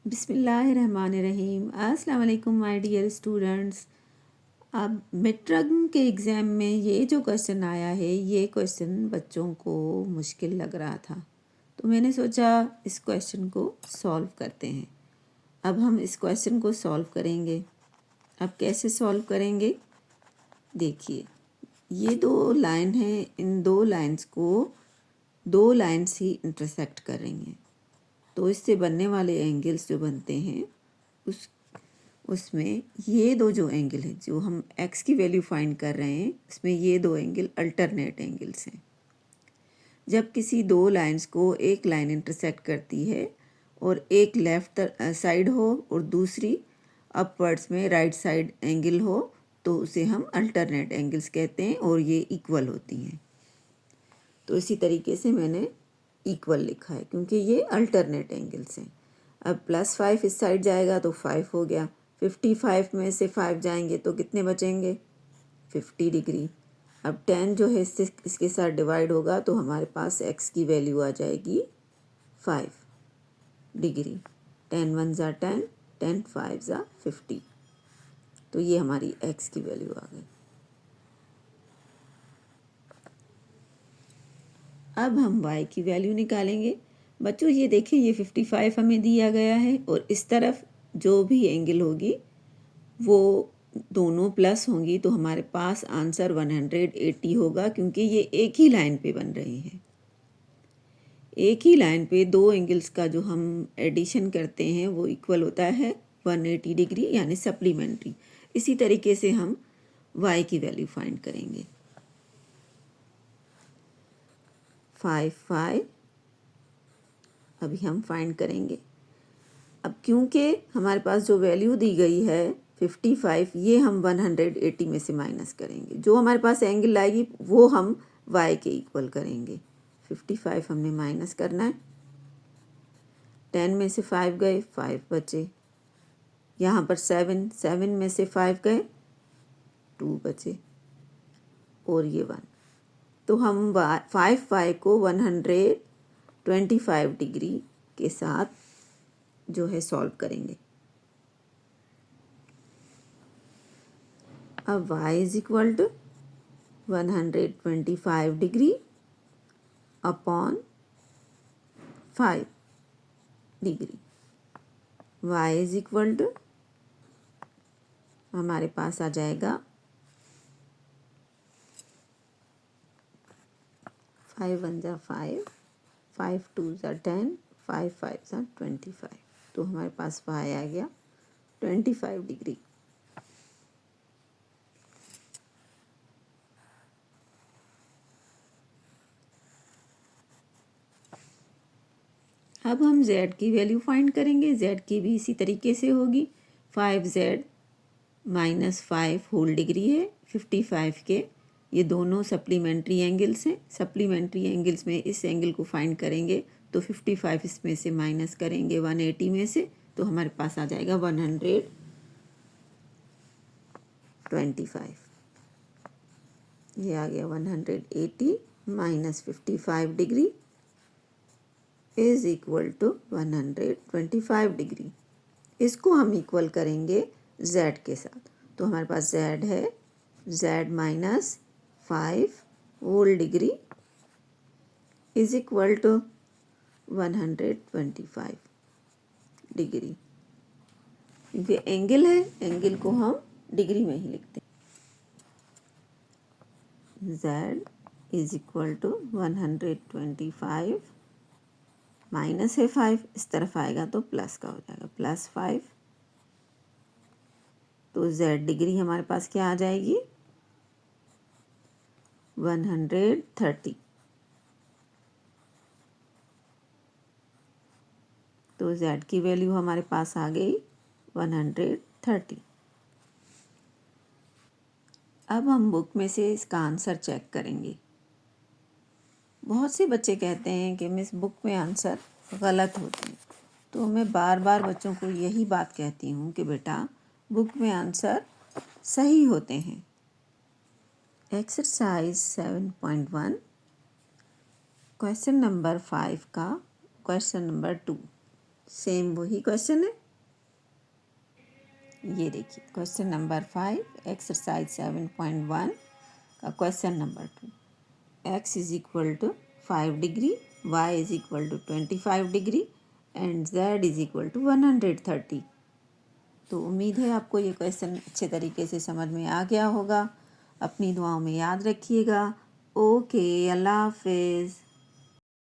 बिस्मिल्लाहिर्रहमानिर्रहीम। अस्सलाम वालेकुम माय डियर स्टूडेंट्स। अब मिड टर्म के एग्ज़ाम में ये जो क्वेश्चन आया है, ये क्वेश्चन बच्चों को मुश्किल लग रहा था, तो मैंने सोचा इस क्वेश्चन को सॉल्व करते हैं। अब हम इस क्वेश्चन को सॉल्व करेंगे। अब कैसे सॉल्व करेंगे, देखिए, ये दो लाइन है, इन दो लाइंस को दो लाइंस ही इंटरसेक्ट करेंगे, तो इससे बनने वाले एंगल्स जो बनते हैं उसमें ये दो जो एंगल है, जो हम एक्स की वैल्यू फाइंड कर रहे हैं, इसमें ये दो एंगल अल्टरनेट एंगल्स हैं। जब किसी दो लाइंस को एक लाइन इंटरसेक्ट करती है और एक लेफ़्ट साइड हो और दूसरी अपवर्ड्स में राइट साइड एंगल हो, तो उसे हम अल्टरनेट एंगल्स कहते हैं और ये इक्वल होती हैं। तो इसी तरीके से मैंने इक्वल लिखा है क्योंकि ये अल्टरनेट एंगल्स हैं। अब +5 इस साइड जाएगा तो 5 हो गया। 55 में से 5 जाएंगे तो कितने बचेंगे, 50 डिग्री। अब 10 जो है इससे इसके साथ डिवाइड होगा तो हमारे पास x की वैल्यू आ जाएगी 5 डिग्री। 10 1 ज़ा 10, 10 5 ज़ा 50। तो ये हमारी x की वैल्यू आ गई। अब हम y की वैल्यू निकालेंगे। बच्चों ये देखिए, ये 55 हमें दिया गया है और इस तरफ जो भी एंगल होगी वो दोनों प्लस होंगी, तो हमारे पास आंसर 180 होगा, क्योंकि ये एक ही लाइन पे बन रही हैं। एक ही लाइन पे दो एंगल्स का जो हम एडिशन करते हैं वो इक्वल होता है 180 डिग्री, यानी सप्लीमेंट्री। इसी तरीके से हम y की वैल्यू फाइंड करेंगे। 5 5 अभी हम फाइंड करेंगे। अब क्योंकि हमारे पास जो वैल्यू दी गई है 55, ये हम 180 में से माइनस करेंगे। जो हमारे पास एंगल आएगी वो हम y के इक्वल करेंगे। 55 हमने माइनस करना है। 10 में से 5 गए, 5 बचे। यहाँ पर 7 में से 5 गए, 2 बचे और ये 1। तो हम 5 को 125 डिग्री के साथ जो है सॉल्व करेंगे। अब y is equal to 125 degree upon 5 degree. y is equal to हमारे पास आ जाएगा 5 1 ज़ा 5, 5 2 ज़ा 10, 5 5 ज़ा 25। तो हमारे पास y आ गया 25 डिग्री। अब हम z की वैल्यू फाइंड करेंगे। z की भी इसी तरीके से होगी। 5z माइनस 5 होल डिग्री है 55 के। ये दोनों सप्लीमेंट्री एंगल्स हैं। सप्लीमेंट्री एंगल्स में इस एंगल को फाइंड करेंगे तो 55 इसमें से माइनस करेंगे 180 में से, तो हमारे पास आ जाएगा 125। ये आ गया 180 minus 55 degree is equal to 125 degree. इसको हम इक्वल करेंगे z के साथ, तो हमारे पास z है z minus 5 whole degree is equal to 125 degree. क्योंकि एंगल है, एंगल को हम डिग्री में ही लिखते हैं। z is equal to 125 minus है 5, इस तरफ आएगा तो प्लस का हो जाएगा, +5। तो z डिग्री हमारे पास क्या आ जाएगी, 130। तो z की वैल्यू हमारे पास आ गई 130। अब हम बुक में से इसका आंसर चेक करेंगे। बहुत से बच्चे कहते हैं कि मिस बुक में आंसर गलत होते हैं, तो मैं बार बार बच्चों को यही बात कहती हूँ कि बेटा बुक में आंसर सही होते हैं। एक्सरसाइज 7.1 क्वेश्चन नंबर 5 का क्वेश्चन नंबर 2। सेम वही क्वेश्चन है। ये देखिए क्वेश्चन नंबर 5 एक्सरसाइज 7.1 का question number 2। x is equal to 5 degree, y is equal to 25 degree and z is equal to 130। तो उम्मीद है आपको ये क्वेश्चन अच्छे तरीके से समझ में आ गया होगा। अपनी दुआओं में याद रखिएगा। ओके, अल्लाह हाफिज़।